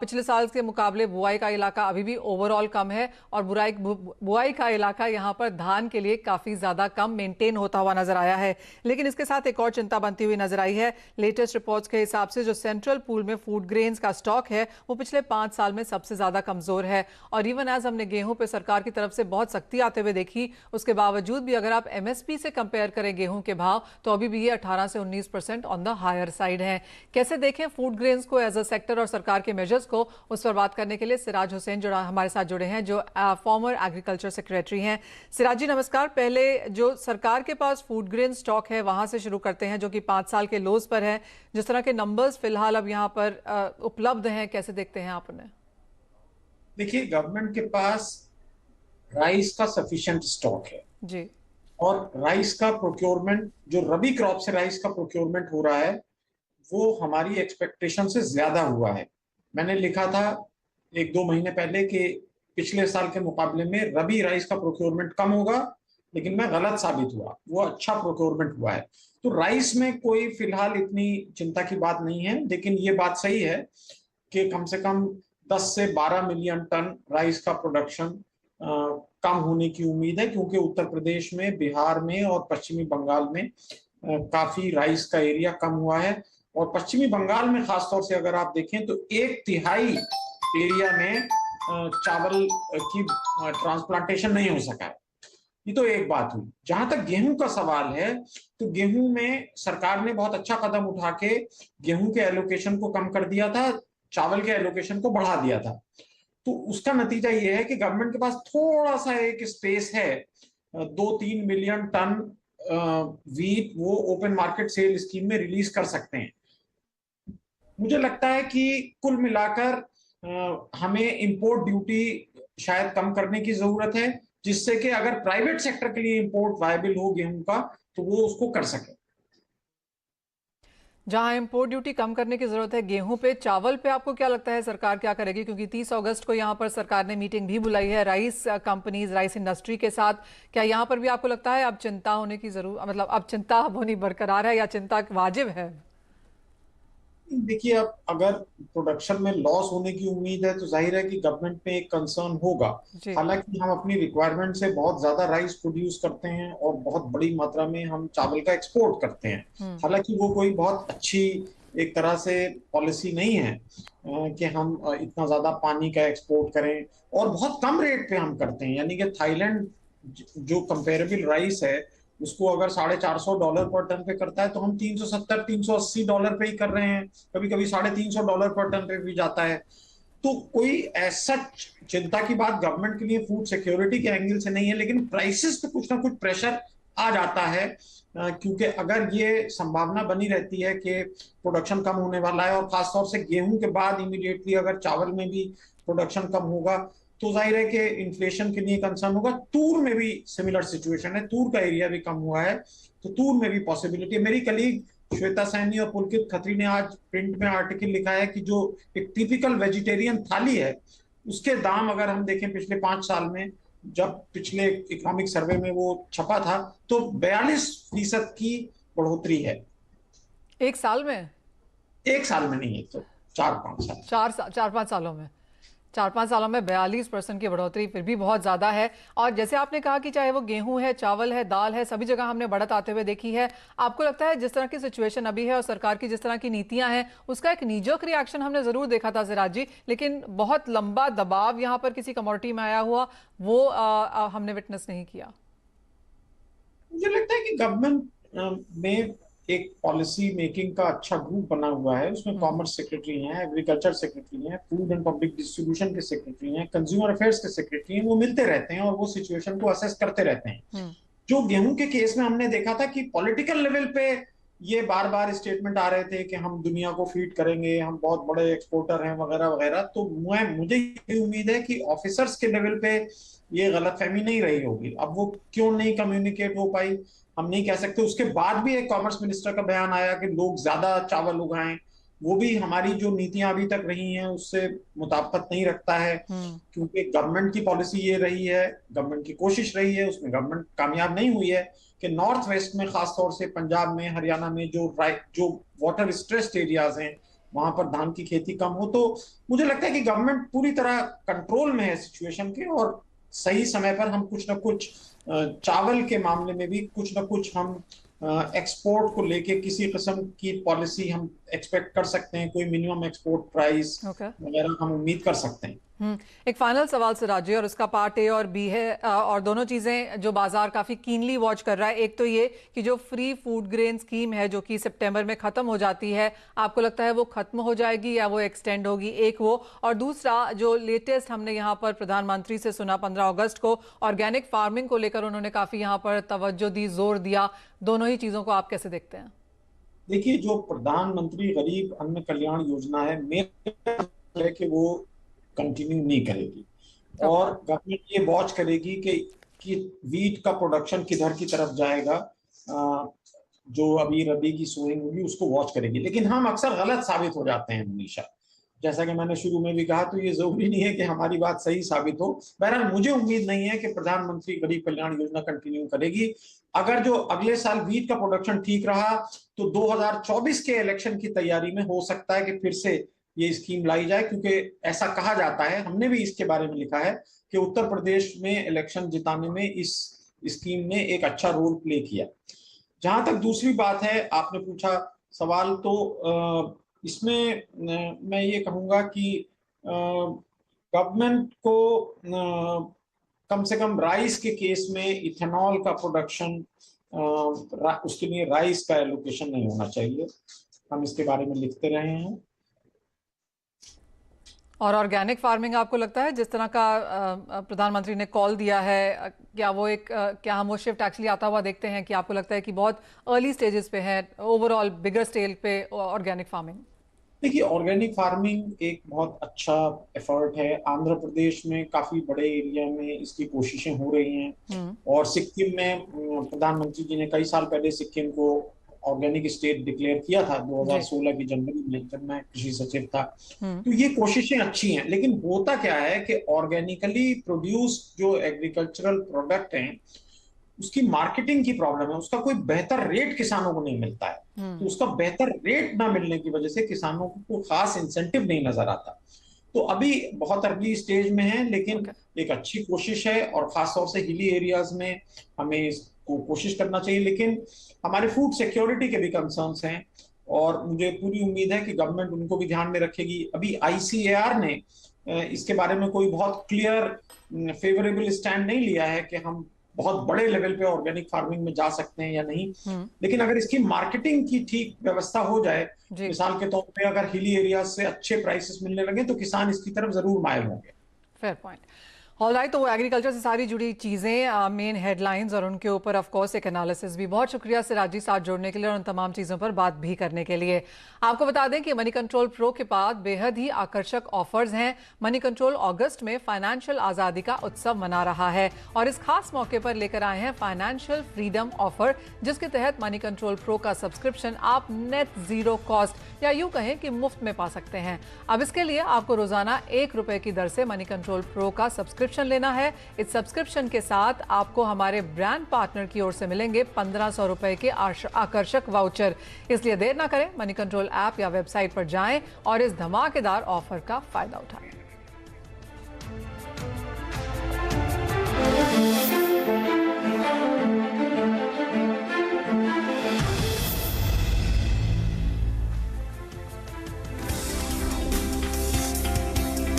पिछले साल के मुकाबले बुआई का इलाका अभी भी ओवरऑल कम है और बुआई का इलाका यहाँ पर धान के लिए काफी ज्यादा कम मेंटेन होता हुआ नजर आया है। लेकिन इसके साथ एक और चिंता बनती हुई नजर आई है। लेटेस्ट रिपोर्ट्स के हिसाब से जो सेंट्रल पूल में फूड ग्रेन्स का स्टॉक है वो पिछले 5 साल में सबसे ज्यादा कमजोर है। और इवन एज हमने गेहूं पे सरकार की तरफ से बहुत सख्ती आते हुए देखी, उसके बावजूद भी अगर आप एमएसपी से कंपेयर करें गेहूं के भाव, तो अभी भी ये 18 से 19% ऑन द हायर साइड है। कैसे देखें फूड ग्रेन्स को एज अ सेक्टर और सरकार के मेजर्स को, उस पर बात करने के लिए सिराज हुसैन जो हमारे साथ जुड़े हैं, जो फॉर्मर एग्रीकल्चर सेक्रेटरी हैं। सिराज जी नमस्कार। पहले जो सरकार के पास फूड ग्रेन स्टॉक है वहां से शुरू करते हैं, जो कि 5 साल के लोज पर है। जिस तरह के नंबर्स फिलहाल अब यहाँ पर उपलब्ध हैं, कैसे देखते हैं आप उन्हें? देखिए, गवर्नमेंट के पास राइस का सफिशिएंट स्टॉक है जी। और राइस का प्रोक्योरमेंट, जो रबी क्रॉप से राइस का प्रोक्योरमेंट हो रहा है, वो हमारी एक्सपेक्टेशन से ज्यादा हुआ है। मैंने लिखा था 1-2 महीने पहले कि पिछले साल के मुकाबले में रबी राइस का प्रोक्योरमेंट कम होगा, लेकिन मैं गलत साबित हुआ। वो अच्छा प्रोक्योरमेंट हुआ है। तो राइस में कोई फिलहाल इतनी चिंता की बात नहीं है, लेकिन ये बात सही है कि कम से कम 10 से 12 मिलियन टन राइस का प्रोडक्शन कम होने की उम्मीद है, क्योंकि उत्तर प्रदेश में, बिहार में और पश्चिमी बंगाल में काफी राइस का एरिया कम हुआ है। और पश्चिमी बंगाल में खासतौर से अगर आप देखें तो 1/3 एरिया में चावल की ट्रांसप्लांटेशन नहीं हो सका है। ये तो एक बात हुई। जहां तक गेहूं का सवाल है, तो गेहूं में सरकार ने बहुत अच्छा कदम उठा के गेहूं के एलोकेशन को कम कर दिया था, चावल के एलोकेशन को बढ़ा दिया था। तो उसका नतीजा ये है कि गवर्नमेंट के पास थोड़ा सा एक स्पेस है, 2-3 मिलियन टन वीट वो ओपन मार्केट सेल स्कीम में रिलीज कर सकते हैं। मुझे लगता है कि कुल मिलाकर हमें इंपोर्ट ड्यूटी शायद कम करने की जरूरत है, जिससे कि अगर प्राइवेट सेक्टर के लिए इंपोर्ट वायबल हो गेहूं का, तो वो उसको कर सके। जहां इंपोर्ट ड्यूटी कम करने की जरूरत है गेहूं पे, चावल पे आपको क्या लगता है सरकार क्या करेगी? क्योंकि 30 अगस्त को यहां पर सरकार ने मीटिंग भी बुलाई है राइस कंपनीज, राइस इंडस्ट्री के साथ। क्या यहां पर भी आपको लगता है अब चिंता होने की जरूर, मतलब अब चिंता होनी बरकरार है या चिंता वाजिब है? देखिए, अब अगर प्रोडक्शन में लॉस होने की उम्मीद है, तो जाहिर है कि गवर्नमेंट में एक कंसर्न होगा। जी। हालांकि हम अपनी रिक्वायरमेंट से बहुत ज्यादा राइस प्रोड्यूस करते हैं और बहुत बड़ी मात्रा में हम चावल का एक्सपोर्ट करते हैं। हम्म। हालांकि वो कोई बहुत अच्छी एक तरह से पॉलिसी नहीं है कि हम इतना ज्यादा पानी का एक्सपोर्ट करें, और बहुत कम रेट पे हम करते हैं। यानी कि थाईलैंड जो कंपेरेबल राइस है, उसको अगर $450 पर टन पे करता है, तो हम 370-380 डॉलर पे ही कर रहे हैं। कभी कभी $350 पर टन पे भी जाता है। तो कोई ऐसा चिंता की बात गवर्नमेंट के लिए फूड सिक्योरिटी के एंगल से नहीं है, लेकिन प्राइसेस पे कुछ ना कुछ प्रेशर आ जाता है, क्योंकि अगर ये संभावना बनी रहती है कि प्रोडक्शन कम होने वाला है, और खासतौर से गेहूं के बाद इमीडिएटली अगर चावल में भी प्रोडक्शन कम होगा, तो जाहिर है कि इन्फ्लेशन के लिए कंसर्न होगा। तूर में भी सिमिलर सिचुएशन है, तूर का एरिया भी कम हुआ है, तो तूर में भी पॉसिबिलिटी है। मेरी कलीग श्वेता सैनी और पुलकित खत्री ने आज प्रिंट में आर्टिकल लिखा है कि जो एक टिपिकल वेजिटेरियन थाली है, उसके दाम अगर हम देखें पिछले 5 साल में, जब पिछले इकोनॉमिक सर्वे में वो छपा था, तो 42% की बढ़ोतरी है। एक साल में? एक साल में नहीं है, तो 4-5 साल। 4-5 सालों में? 4-5 सालों में 42% की बढ़ोतरी फिर भी बहुत ज्यादा है। और जैसे आपने कहा कि चाहे वो गेहूं है, चावल है, दाल है, सभी जगह हमने बढ़त आते हुए देखी है। आपको लगता है जिस तरह की सिचुएशन अभी है और सरकार की जिस तरह की नीतियां हैं, उसका एक नीजोक रिएक्शन हमने जरूर देखा था सिराज जी, लेकिन बहुत लंबा दबाव यहां पर किसी कमोडिटी में आया हुआ वो हमने विटनेस नहीं किया। मुझे लगता है कि गवर्नमेंट में एक पॉलिसी मेकिंग का अच्छा ग्रुप बना हुआ है। उसमें हम्म। कॉमर्स सेक्रेटरी हैं, एग्रीकल्चर सेक्रेटरी हैं, फूड एंड पब्लिक डिस्ट्रीब्यूशन के सेक्रेटरी हैं, कंज्यूमर अफेयर्स के सेक्रेटरी हैं। वो मिलते रहते हैं और वो सिचुएशन को असेस करते रहते हैं। हम्म। जो गेहूं के केस में हमने देखा था कि पॉलिटिकल लेवल पे ये बार बार स्टेटमेंट आ रहे थे कि हम दुनिया को फीड करेंगे, हम बहुत बड़े एक्सपोर्टर हैं, वगैरह वगैरह। तो मुझे ये उम्मीद है कि ऑफिसर्स के लेवल पे ये गलतफहमी नहीं रही होगी। अब वो क्यों नहीं कम्युनिकेट हो पाई, हम नहीं कह सकते। उसके बाद भी एक कॉमर्स मिनिस्टर का बयान आया कि लोग ज्यादा चावल उगाएं। वो भी हमारी जो नीतियां अभी तक रही हैं उससे मुताबिकत नहीं रखता है, हम्म। क्योंकि गवर्नमेंट की पॉलिसी ये रही है, गवर्नमेंट की कोशिश रही है, उसमें गवर्नमेंट कामयाब नहीं हुई है कि नॉर्थ वेस्ट में, खासतौर से पंजाब में, हरियाणा में, जो वाटर स्ट्रेस्ड एरियाज हैं, वहां पर धान की खेती कम हो। तो मुझे लगता है कि गवर्नमेंट पूरी तरह कंट्रोल में है सिचुएशन के, और सही समय पर हम कुछ ना कुछ चावल के मामले में भी कुछ ना कुछ हम एक्सपोर्ट को लेके किसी किस्म की पॉलिसी हम एक्सपेक्ट कर सकते हैं। कोई मिनिमम एक्सपोर्ट प्राइस वगैरह हम उम्मीद कर सकते हैं। एक फाइनल सवाल से राजी, और उसका पार्ट ए और बी है, और दोनों चीजें जो बाजार काफी कीनली वॉच कर रहा है। एक तो ये कि जो फ्री फूड ग्रेन स्कीम है जो कि सितंबर में खत्म हो जाती है, आपको लगता है वो खत्म हो जाएगी या वो एक्सटेंड होगी? एक वो, और दूसरा जो लेटेस्ट हमने यहाँ पर प्रधानमंत्री से सुना 15 अगस्त को, ऑर्गेनिक फार्मिंग को लेकर उन्होंने काफी यहाँ पर तवज्जो दी, जोर दिया। दोनों ही चीजों को आप कैसे देखते हैं? देखिए, जो प्रधानमंत्री गरीब अन्न कल्याण योजना है, मेरा है कि वो कंटिन्यू नहीं करेगी, और गवर्नमेंट ये वॉच करेगी कि वीट का प्रोडक्शन किधर की तरफ जाएगा। जो अभी रबी की सोइंग होगी उसको वॉच करेगी। लेकिन हम अक्सर गलत साबित हो जाते हैं हमेशा, जैसा कि मैंने शुरू में भी कहा, तो ये जरूरी नहीं है कि हमारी बात सही साबित हो। बहरहाल मुझे उम्मीद नहीं है कि प्रधानमंत्री गरीब कल्याण योजना कंटिन्यू करेगी। अगर जो अगले साल वीट का प्रोडक्शन ठीक रहा तो 2024 के इलेक्शन की तैयारी में हो सकता है कि फिर से ये स्कीम लाई जाए, क्योंकि ऐसा कहा जाता है, हमने भी इसके बारे में लिखा है कि उत्तर प्रदेश में इलेक्शन जिताने में इस स्कीम ने एक अच्छा रोल प्ले किया। जहां तक दूसरी बात है, आपने पूछा सवाल, तो इसमें मैं ये कहूंगा कि गवर्नमेंट को कम से कम राइस के केस में इथेनॉल का प्रोडक्शन, उसके लिए राइस का एलोकेशन नहीं होना चाहिए। हम इसके बारे में लिखते रहे हैं। और ऑर्गेनिक फार्मिंग, आपको लगता है जिस तरह का प्रधानमंत्री ने कॉल दिया है, क्या हम वो शिफ्ट एक्चुअली आता हुआ देखते हैं कि आपको लगता है कि बहुत अर्ली स्टेजेस पे है ओवरऑल बिगर स्केल पे ऑर्गेनिक फार्मिंग? देखिए, ऑर्गेनिक फार्मिंग एक बहुत अच्छा एफर्ट है। आंध्र प्रदेश में काफी बड़े एरिया में इसकी कोशिशें हो रही हैं, और सिक्किम में प्रधानमंत्री जी ने कई साल पहले सिक्किम को ऑर्गेनिक स्टेट डिक्लेयर किया था 2016 की जनवरी में, जब मैं कृषि सचिव था। तो ये कोशिशें अच्छी हैं, लेकिन होता क्या है कि ऑर्गेनिकली प्रोड्यूस जो एग्रीकल्चरल प्रोडक्ट हैं उसकी मार्केटिंग की प्रॉब्लम है। उसका कोई बेहतर रेट किसानों को नहीं मिलता है, तो उसका बेहतर रेट ना मिलने की वजह से किसानों को खास इंसेंटिव नहीं नजर आता। तो अभी बहुत अर्ली स्टेज में है, लेकिन एक अच्छी कोशिश है, और खासतौर से हिली एरियाज में हमें इसको कोशिश करना चाहिए। लेकिन हमारे फूड सिक्योरिटी के भी कंसर्न्स हैं, और मुझे पूरी उम्मीद है कि गवर्नमेंट उनको भी ध्यान में रखेगी। अभी ICAR ने इसके बारे में कोई बहुत क्लियर फेवरेबल स्टैंड नहीं लिया है कि हम बहुत बड़े लेवल पे ऑर्गेनिक फार्मिंग में जा सकते हैं या नहीं। लेकिन अगर इसकी मार्केटिंग की ठीक व्यवस्था हो जाए, मिसाल के तौर पे अगर हिली एरिया से अच्छे प्राइसेस मिलने लगे तो किसान इसकी तरफ जरूर मायल होंगे। Fair point. ऑलराइट, तो वो एग्रीकल्चर से सारी जुड़ी चीज़ें, मेन हेडलाइंस और उनके ऊपर ऑफ कोर्स एक एनालिसिस भी। बहुत शुक्रिया सिराजी साथ जोड़ने के लिए और उन तमाम चीज़ों पर बात भी करने के लिए। आपको बता दें कि मनी कंट्रोल प्रो के बाद बेहद ही आकर्षक ऑफर्स हैं। मनी कंट्रोल अगस्त में फाइनेंशियल आज़ादी का उत्सव मना रहा है, और इस खास मौके पर लेकर आए हैं फाइनेंशियल फ्रीडम ऑफर, जिसके तहत मनी कंट्रोल प्रो का सब्सक्रिप्शन आप नेट जीरो कॉस्ट या यूं कहें कि मुफ्त में पा सकते हैं। अब इसके लिए आपको रोजाना ₹1 की दर से मनी कंट्रोल प्रो का सब्सक्रिप्शन लेना है। इस सब्सक्रिप्शन के साथ आपको हमारे ब्रांड पार्टनर की ओर से मिलेंगे ₹1500 के आकर्षक वाउचर। इसलिए देर ना करें, मनी कंट्रोल ऐप या वेबसाइट पर जाएं और इस धमाकेदार ऑफर का फायदा उठाएं।